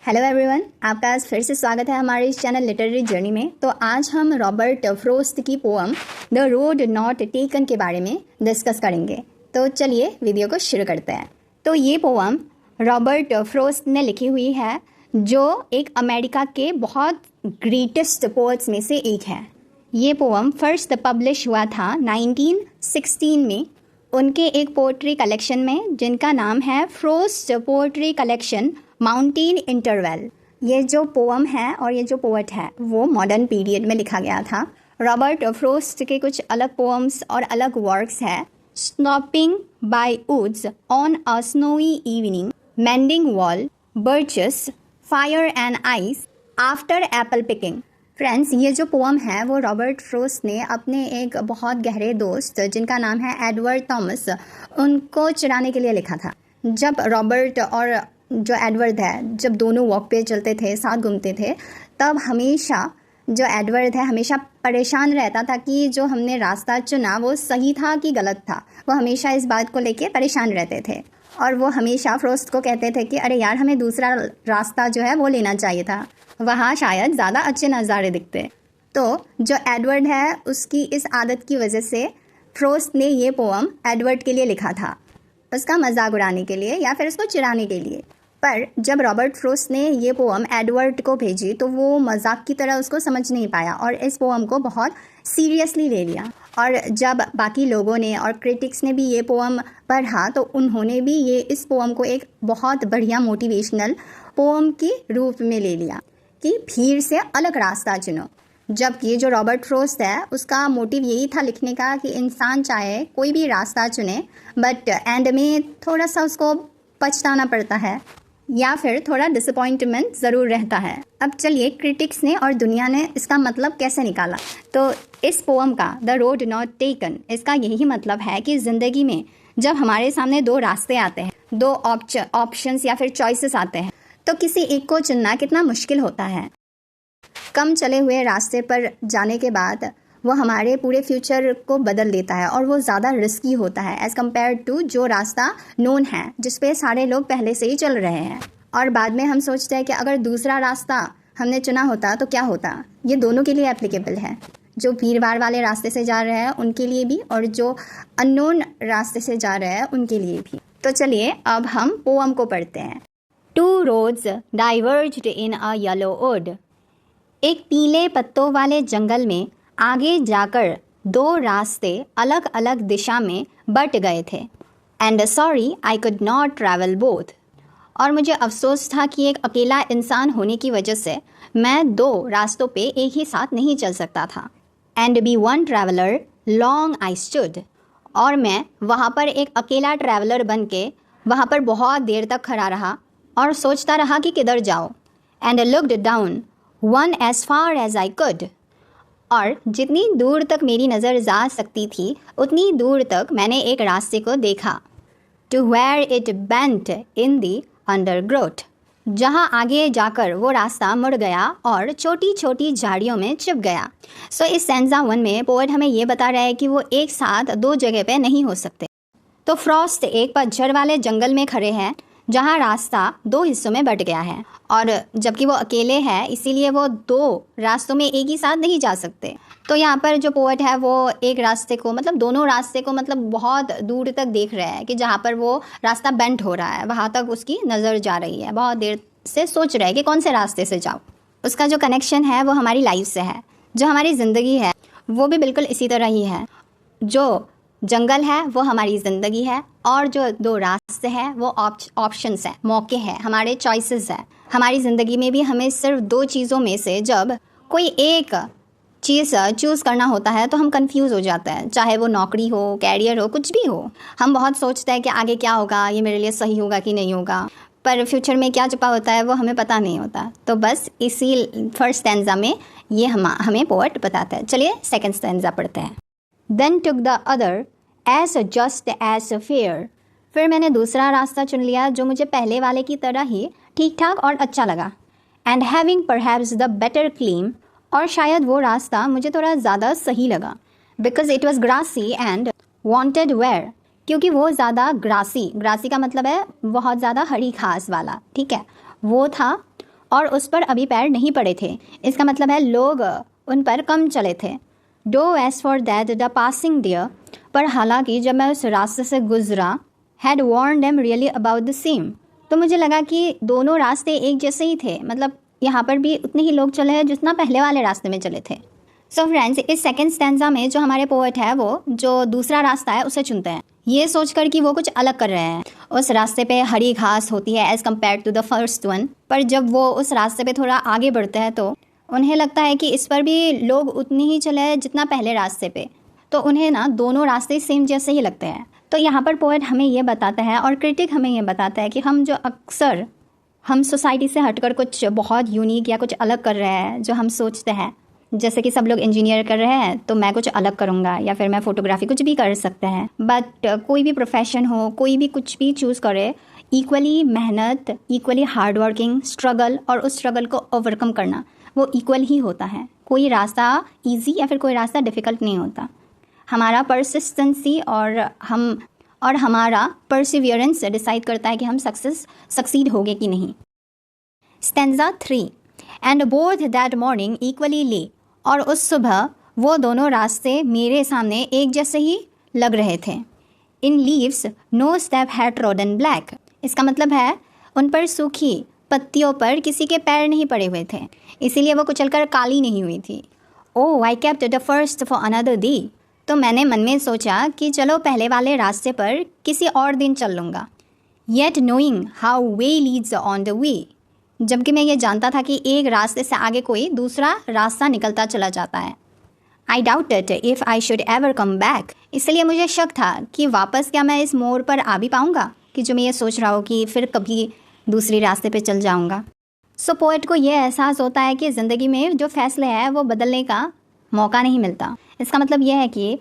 Hello everyone, आपका आज फिर से स्वागत है हमारे इस चैनल लिटरेरी जर्नी में। तो आज हम रॉबर्ट फ्रोस्ट की poem the road not taken के बारे में डिस्कस करेंगे। तो चलिए वीडियो को शुरू करते हैं। तो ये पोअम रॉबर्ट फ्रोस्ट ने लिखी हुई है, जो एक अमेरिका के बहुत ग्रेटेस्ट पोएट्स में से एक है। ये पोअम फर्स्ट पब्लिश हुआ था 1916 में उनके एक पोएट्री कलेक्शन में, जिनका नाम है frost poetry collection mountain interval. ये जो पोअम है और ये जो पोएट है वो मॉडर्न पीरियड में लिखा गया था। रॉबर्ट फ्रोस्ट के कुछ अलग पोअम्स और अलग वर्क्स है। Stopping by woods on a snowy evening, mending wall, birches, fire and ice, after apple picking. Friends, ये जो पोअम है वो रॉबर्ट फ्रोस्ट ने अपने एक बहुत गहरे दोस्त जिनका नाम है एडवर्ड थॉमस, उनको चुराने के लिए लिखा था। जब रॉबर्ट और जो एडवर्ड है, जब दोनों वॉक पे चलते थे, साथ घूमते थे, तब हमेशा जो एडवर्ड है हमेशा परेशान रहता था कि जो हमने रास्ता चुना वो सही था कि गलत था। वो हमेशा इस बात को लेके परेशान रहते थे और वो हमेशा फ्रोस्ट को कहते थे कि अरे यार, हमें दूसरा रास्ता जो है वो लेना चाहिए था, वहाँ शायद ज़्यादा अच्छे नज़ारे दिखते। तो जो एडवर्ड है उसकी इस आदत की वजह से फ्रोस्ट ने ये पोअम एडवर्ड के लिए लिखा था, उसका मजाक उड़ाने के लिए या फिर उसको चिढ़ाने के लिए। पर जब रॉबर्ट फ्रोस्ट ने ये पोअम एडवर्ड को भेजी तो वो मजाक की तरह उसको समझ नहीं पाया और इस पोअम को बहुत सीरियसली ले लिया। और जब बाकी लोगों ने और क्रिटिक्स ने भी ये पोअम पढ़ा तो उन्होंने भी ये इस पोअम को एक बहुत बढ़िया मोटिवेशनल पोअम के रूप में ले लिया कि भीड़ से अलग रास्ता चुनो। जबकि जो रॉबर्ट फ्रोस्ट है उसका मोटिव यही था लिखने का कि इंसान चाहे कोई भी रास्ता चुने, बट एंड में थोड़ा सा उसको पछताना पड़ता है या फिर थोड़ा डिसअपॉइंटमेंट ज़रूर रहता है। अब चलिए क्रिटिक्स ने और दुनिया ने इसका मतलब कैसे निकाला। तो इस पोअम का द रोड नॉट टेकन, इसका यही मतलब है कि ज़िंदगी में जब हमारे सामने दो रास्ते आते हैं, दो ऑप्शंस या फिर चॉइसेस आते हैं, तो किसी एक को चुनना कितना मुश्किल होता है। कम चले हुए रास्ते पर जाने के बाद वो हमारे पूरे फ्यूचर को बदल देता है और वो ज़्यादा रिस्की होता है एज़ कम्पेयर टू जो रास्ता नोन है, जिस पे सारे लोग पहले से ही चल रहे हैं। और बाद में हम सोचते हैं कि अगर दूसरा रास्ता हमने चुना होता तो क्या होता। ये दोनों के लिए एप्लीकेबल है, जो भीड़ भाड़ वाले रास्ते से जा रहे हैं उनके लिए भी और जो अननोन रास्ते से जा रहे हैं उनके लिए भी। तो चलिए अब हम पोअम को पढ़ते हैं। Two roads डाइवर्ज्ड in a yellow would. एक पीले पत्तों वाले जंगल में आगे जाकर दो रास्ते अलग अलग दिशा में बट गए थे। And sorry I could not travel both. और मुझे अफसोस था कि एक अकेला इंसान होने की वजह से मैं दो रास्तों पे एक ही साथ नहीं चल सकता था। And be one traveller long I stood. और मैं वहाँ पर एक अकेला ट्रैवलर बन के वहाँ पर बहुत देर तक खड़ा रहा और सोचता रहा कि किधर जाओ। And looked down one as far as I could. और जितनी दूर तक मेरी नज़र जा सकती थी उतनी दूर तक मैंने एक रास्ते को देखा। To where it bent in the undergrowth. जहाँ आगे जाकर वो रास्ता मुड़ गया और छोटी छोटी झाड़ियों में छिप गया। सो इस सेंजा 1 में पोएट हमें ये बता रहा है कि वो एक साथ दो जगह पे नहीं हो सकते। तो फ्रॉस्ट एक पतझड़ वाले जंगल में खड़े हैं जहाँ रास्ता दो हिस्सों में बट गया है, और जबकि वो अकेले हैं इसीलिए वो दो रास्तों में एक ही साथ नहीं जा सकते। तो यहाँ पर जो पोएट है वो एक रास्ते को दोनों रास्ते को बहुत दूर तक देख रहा है कि जहाँ पर वो रास्ता बेंट हो रहा है वहाँ तक उसकी नज़र जा रही है। बहुत देर से सोच रहा है कि कौन से रास्ते से जाओ। उसका जो कनेक्शन है वो हमारी लाइफ से है, जो हमारी ज़िंदगी है वो भी बिल्कुल इसी तरह ही है। जो जंगल है वो हमारी ज़िंदगी है और जो दो रास्ते हैं वो ऑप्शंस हैं, मौके हैं, हमारे चॉइसेस हैं। हमारी ज़िंदगी में भी हमें सिर्फ दो चीज़ों में से जब कोई एक चीज़ चूज़ करना होता है तो हम कंफ्यूज हो जाते हैं, चाहे वो नौकरी हो, कैरियर हो, कुछ भी हो। हम बहुत सोचते हैं कि आगे क्या होगा, ये मेरे लिए सही होगा कि नहीं होगा, पर फ्यूचर में क्या छुपा होता है वो हमें पता नहीं होता। तो बस इसी फर्स्ट स्टैंजा में ये हमें पोएट बताता है। चलिए सेकेंड स्टैंजा पढ़ते हैं। Then took the other as just as fair. फिर मैंने दूसरा रास्ता चुन लिया जो मुझे पहले वाले की तरह ही ठीक ठाक और अच्छा लगा। And having perhaps the better claim. और शायद वो रास्ता मुझे थोड़ा ज़्यादा सही लगा। Because it was grassy and wanted wear. क्योंकि वो ज़्यादा ग्रासी का मतलब है बहुत ज़्यादा हरी घास वाला, ठीक है, वो था और उस पर अभी पैर नहीं पड़े थे। इसका मतलब है लोग उन पर कम चले थे। Though as for that the passing there, पर हालांकि जब मैं उस रास्ते से गुजरा, had worn them really about the same, तो मुझे लगा कि दोनों रास्ते एक जैसे ही थे, मतलब यहाँ पर भी उतने ही लोग चले हैं जितना पहले वाले रास्ते में चले थे। सो फ्रेंड्स, इस सेकंड स्टैंजा में जो हमारे पोएट है वो जो दूसरा रास्ता है उसे चुनते हैं, ये सोचकर कि वो कुछ अलग कर रहे हैं। उस रास्ते पे हरी घास होती है as compare to the first one, पर जब वो उस रास्ते पे थोड़ा आगे बढ़ते हैं तो उन्हें लगता है कि इस पर भी लोग उतने ही चले हैं जितना पहले रास्ते पे, तो उन्हें ना दोनों रास्ते सेम जैसे ही लगते हैं। तो यहाँ पर पोएट हमें ये बताता है और क्रिटिक हमें ये बताता है कि हम सोसाइटी से हटकर कुछ बहुत यूनिक या कुछ अलग कर रहे हैं जो हम सोचते हैं। जैसे कि सब लोग इंजीनियर कर रहे हैं तो मैं कुछ अलग करूँगा, या फिर मैं फ़ोटोग्राफी, कुछ भी कर सकते हैं। बट कोई भी प्रोफेशन हो, कोई भी कुछ भी चूज़ करे, इक्वली मेहनत, इक्वली हार्ड वर्किंग, स्ट्रगल और उस स्ट्रगल को ओवरकम करना वो इक्वल ही होता है। कोई रास्ता ईजी या फिर कोई रास्ता डिफ़िकल्ट नहीं होता। हमारा परसिस्टेंसी और हमारा परसिवियरेंस डिसाइड करता है कि हम सक्सीड होंगे कि नहीं। Stanza 3, and both that morning equally ले, और उस सुबह वो दोनों रास्ते मेरे सामने एक जैसे ही लग रहे थे। In leaves no step had trodden black, इसका मतलब है उन पर सूखी पत्तियों पर किसी के पैर नहीं पड़े हुए थे, इसीलिए वो कुचलकर काली नहीं हुई थी। Oh I kept the first for another day, तो मैंने मन में सोचा कि चलो पहले वाले रास्ते पर किसी और दिन चल लूँगा। Yet knowing how way Leeds on the way, जबकि मैं ये जानता था कि एक रास्ते से आगे कोई दूसरा रास्ता निकलता चला जाता है। आई doubted if I should ever come back, इसलिए मुझे शक था कि वापस क्या मैं इस मोड़ पर आ भी पाऊँगा, कि जो मैं ये सोच रहा हूँ कि फिर कभी दूसरी रास्ते पे चल जाऊँगा। सो पोएट को ये एहसास होता है कि ज़िंदगी में जो फैसले हैं वो बदलने का मौका नहीं मिलता। इसका मतलब यह है कि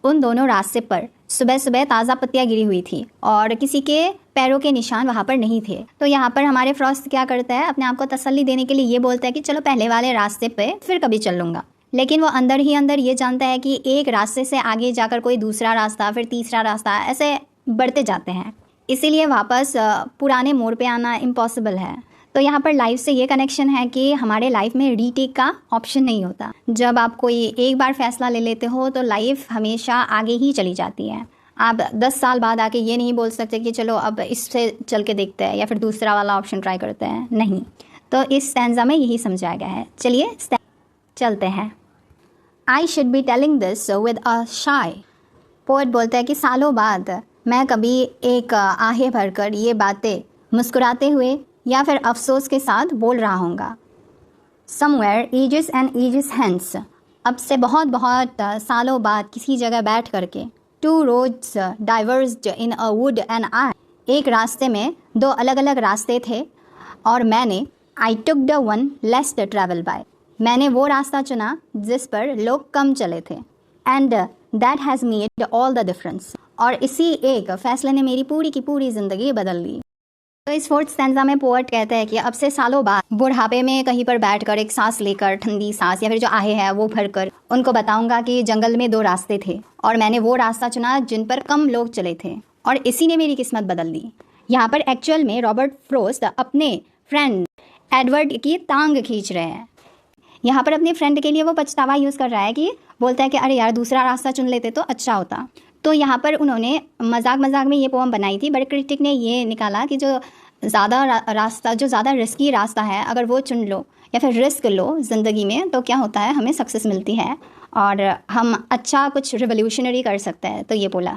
उन दोनों रास्ते पर सुबह सुबह ताज़ा पत्तियाँ गिरी हुई थी और किसी के पैरों के निशान वहाँ पर नहीं थे। तो यहाँ पर हमारे फ्रॉस्ट क्या करता है, अपने आप को तसल्ली देने के लिए ये बोलता है कि चलो पहले वाले रास्ते पे फिर कभी चल लूँगा, लेकिन वो अंदर ही अंदर ये जानता है कि एक रास्ते से आगे जाकर कोई दूसरा रास्ता, फिर तीसरा रास्ता, ऐसे बढ़ते जाते हैं, इसीलिए वापस पुराने मोड़ पे आना इम्पॉसिबल है। तो यहाँ पर लाइफ से ये कनेक्शन है कि हमारे लाइफ में रीटेक का ऑप्शन नहीं होता। जब आप कोई एक बार फैसला ले लेते हो तो लाइफ हमेशा आगे ही चली जाती है। आप 10 साल बाद आके ये नहीं बोल सकते कि चलो अब इससे चल के देखते हैं या फिर दूसरा वाला ऑप्शन ट्राई करते हैं, नहीं। तो इस स्टैंजा में यही समझाया गया है। चलिए चलते हैं। I should be telling this with a shy, poet बोलता है कि सालों बाद मैं कभी एक आहें भरकर ये बातें मुस्कुराते हुए या फिर अफसोस के साथ बोल रहा हूँगा। Somewhere ages and ages hence, अब से बहुत बहुत सालों बाद किसी जगह बैठ करके, two roads diverged in a wood and I, एक रास्ते में दो अलग अलग रास्ते थे और मैंने I took the one less travelled by, मैंने वो रास्ता चुना जिस पर लोग कम चले थे। And that has made all the difference, और इसी एक फैसले ने मेरी पूरी की पूरी ज़िंदगी बदल दी। तो इस फोर्थ स्टैंजा में पोएट कहते हैं कि अब से सालों बाद बुढ़ापे में कहीं पर बैठकर एक सांस लेकर, ठंडी सांस या फिर जो आहे है वो भरकर उनको बताऊंगा कि जंगल में 2 रास्ते थे और मैंने वो रास्ता चुना जिन पर कम लोग चले थे और इसी ने मेरी किस्मत बदल दी। यहाँ पर एक्चुअल में रॉबर्ट फ्रोस्ट अपने फ्रेंड एडवर्ड की टांग खींच रहे हैं। यहाँ पर अपने फ्रेंड के लिए वो पछतावा यूज़ कर रहा है कि बोलता है कि अरे यार दूसरा रास्ता चुन लेते तो अच्छा होता। तो यहाँ पर उन्होंने मजाक में ये पोएम बनाई थी, बट क्रिटिक ने ये निकाला कि जो ज़्यादा रिस्की रास्ता है अगर वो चुन लो या फिर रिस्क लो ज़िंदगी में तो क्या होता है, हमें सक्सेस मिलती है और हम अच्छा कुछ रिवोल्यूशनरी कर सकते हैं। तो ये बोला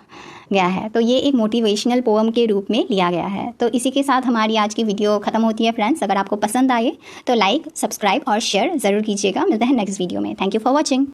गया है, तो ये एक मोटिवेशनल पोएम के रूप में लिया गया है। तो इसी के साथ हमारी आज की वीडियो ख़त्म होती है फ्रेंड्स। अगर आपको पसंद आए तो लाइक, सब्सक्राइब और शेयर ज़रूर कीजिएगा। मिलते हैं नेक्स्ट वीडियो में। Thank you for watching.